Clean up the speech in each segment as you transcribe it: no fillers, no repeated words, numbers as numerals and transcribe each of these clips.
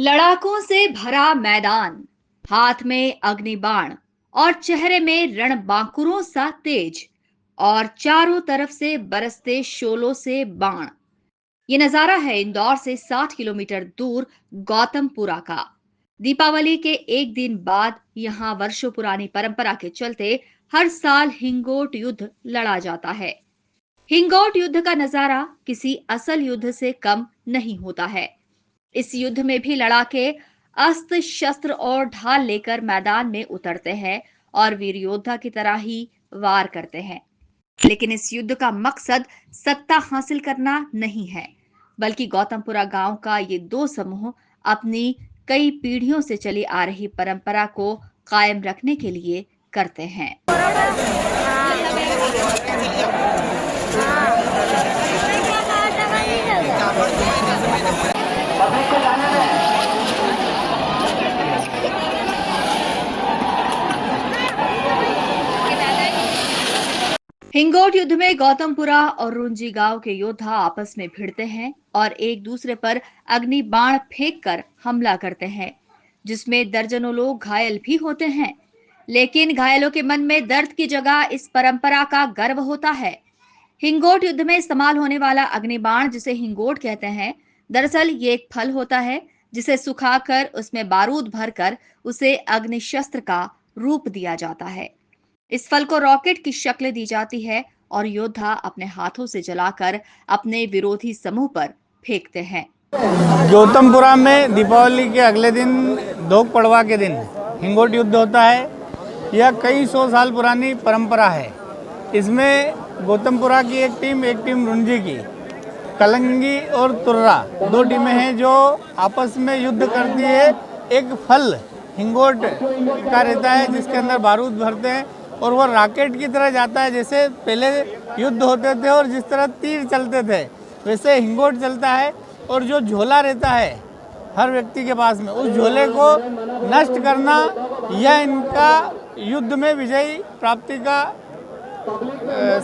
लड़ाकों से भरा मैदान, हाथ में अग्निबाण और चेहरे में रणबांकुरों सा तेज, और चारों तरफ से बरसते शोलों से बाण। ये नजारा है इंदौर से 60 किलोमीटर दूर गौतमपुरा का। दीपावली के एक दिन बाद यहां वर्षों पुरानी परंपरा के चलते हर साल हिंगोट युद्ध लड़ा जाता है। हिंगोट युद्ध का नजारा किसी असल युद्ध से कम नहीं होता है। इस युद्ध में भी लड़ाके अस्त्र शस्त्र और ढाल लेकर मैदान में उतरते हैं और वीर योद्धा की तरह ही वार करते हैं। लेकिन इस युद्ध का मकसद सत्ता हासिल करना नहीं है, बल्कि गौतमपुरा गांव का ये दो समूह अपनी कई पीढ़ियों से चली आ रही परंपरा को कायम रखने के लिए करते हैं। हिंगोट युद्ध में गौतमपुरा और रुंजी गांव के योद्धा आपस में भिड़ते हैं और एक दूसरे पर अग्नि बाण फेंक कर हमला करते हैं, जिसमें दर्जनों लोग घायल भी होते हैं। लेकिन घायलों के मन में दर्द की जगह इस परंपरा का गर्व होता है। हिंगोट युद्ध में इस्तेमाल होने वाला अग्निबाण, जिसे हिंगोट कहते हैं, दरअसल ये एक फल होता है जिसे सुखाकर उसमें बारूद भरकर उसे अग्निशस्त्र का रूप दिया जाता है। इस फल को रॉकेट की शक्ल दी जाती है और योद्धा अपने हाथों से जलाकर अपने विरोधी समूह पर फेंकते हैं। गौतमपुरा में दीपावली के अगले दिन दोग पड़वा के दिन हिंगोट युद्ध होता है। यह कई सौ साल पुरानी परंपरा है। इसमें गौतमपुरा की एक टीम रुंजी की, कलंगी और तुर्रा दो टीमें हैं जो आपस में युद्ध करती है। एक फल हिंगोट का रहता है जिसके अंदर बारूद भरते हैं और वह रॉकेट की तरह जाता है। जैसे पहले युद्ध होते थे और जिस तरह तीर चलते थे वैसे हिंगोट चलता है। और जो झोला रहता है हर व्यक्ति के पास में, उस झोले को नष्ट करना यह इनका युद्ध में विजयी प्राप्ति का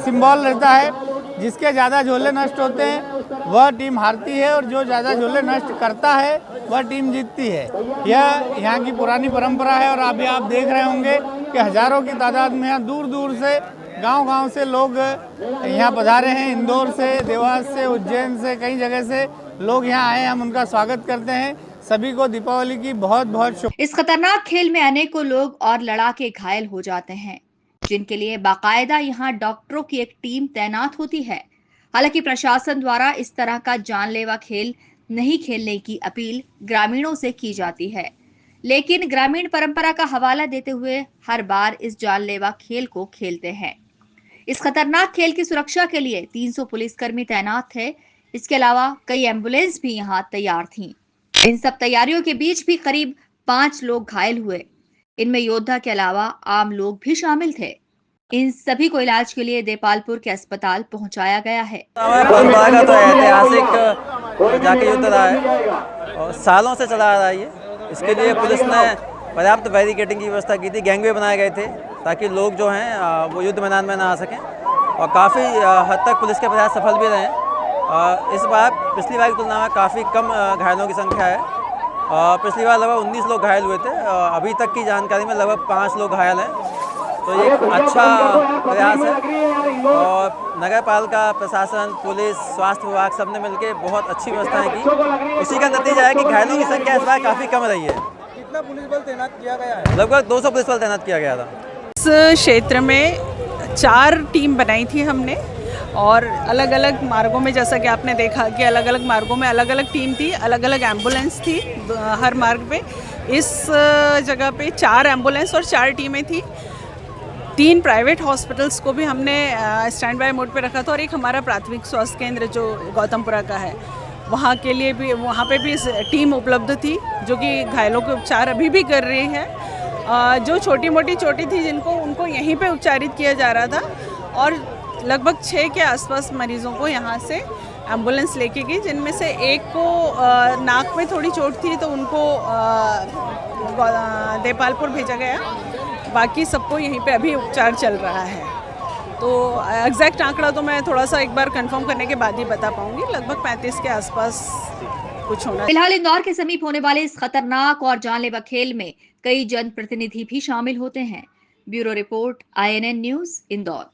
सिंबल रहता है। जिसके ज़्यादा झोले नष्ट होते हैं वह टीम हारती है और जो ज़्यादा झोले नष्ट करता है वह टीम जीतती है। यह यहाँ की पुरानी परंपरा है। और अभी आप देख रहे होंगे कि हज़ारों की तादाद में यहाँ दूर दूर से गांव-गांव से लोग यहाँ पधारे हैं। इंदौर से, देवास से, उज्जैन से, कई जगह से लोग यहाँ आए। हम उनका स्वागत करते हैं। सभी को दीपावली की बहुत बहुत शुभ। इस खतरनाक खेल में अनेकों लोग और लड़ाके घायल हो जाते हैं, जिनके लिए बाकायदा यहाँ डॉक्टरों की एक टीम तैनात होती है। हालांकि प्रशासन द्वारा इस तरह का जानलेवा खेल नहीं खेलने की अपील ग्रामीणों से की जाती है, लेकिन ग्रामीण परंपरा का हवाला देते हुए हर बार इस जानलेवा खेल को खेलते हैं। इस खतरनाक खेल की सुरक्षा के लिए 300 पुलिसकर्मी तैनात थे। इसके अलावा कई एम्बुलेंस भी यहाँ तैयार थीं। इन सब तैयारियों के बीच भी करीब 5 लोग घायल हुए। इनमें योद्धा के अलावा आम लोग भी शामिल थे। इन सभी को इलाज के लिए देपालपुर के अस्पताल पहुंचाया गया है। परंपरा का तो ऐतिहासिक जाके युद्ध रहा है और सालों से चला आ रहा है ये। इसके लिए पुलिस ने पर्याप्त बैरिकेडिंग की व्यवस्था की थी। गैंगवे बनाए गए थे ताकि लोग जो हैं वो युद्ध मैदान में ना आ सकें, और काफ़ी हद तक पुलिस के प्रयास सफल भी रहे। इस बार पिछली बार की तुलना में काफ़ी कम घायलों की संख्या है। पिछली बार लगभग 19 लोग घायल हुए थे। अभी तक की जानकारी में लगभग 5 लोग घायल हैं। तो ये अच्छा प्रयास है। और नगर पालिका, प्रशासन, पुलिस, स्वास्थ्य विभाग सब ने मिलकर बहुत अच्छी व्यवस्थाएं की। उसी का नतीजा है कि घायलों की संख्या इस बार काफ़ी कम रही है। कितना पुलिस बल तैनात किया गया है? लगभग 200 पुलिस बल तैनात किया गया था। इस क्षेत्र में 4 टीम बनाई थी हमने, और अलग अलग मार्गों में, जैसा कि आपने देखा कि अलग अलग मार्गों में अलग अलग टीम थी, अलग अलग एम्बुलेंस थी हर मार्ग पे। इस जगह पे 4 एम्बुलेंस और 4 टीमें थी। 3 प्राइवेट हॉस्पिटल्स को भी हमने स्टैंड बाय मोड पे रखा था, और एक हमारा प्राथमिक स्वास्थ्य केंद्र जो गौतमपुरा का है वहाँ के लिए भी, वहाँ पे भी टीम उपलब्ध थी जो कि घायलों के उपचार अभी भी कर रही है। जो छोटी मोटी चोटी थी उनको यहीं पे उपचारित किया जा रहा था, और लगभग 6 के आसपास मरीजों को यहाँ से एम्बुलेंस लेके गई, जिनमें से एक को नाक में थोड़ी चोट थी तो उनको देपालपुर भेजा गया। बाकी सबको यहीं पे अभी उपचार चल रहा है। तो एग्जैक्ट आंकड़ा तो मैं थोड़ा सा एक बार कंफर्म करने के बाद ही बता पाऊँगी। लगभग 35 के आसपास कुछ होना। फिलहाल इंदौर के समीप होने वाले इस खतरनाक और जानलेवा खेल में कई जनप्रतिनिधि भी शामिल होते हैं। Bureau report, INN news, Indore.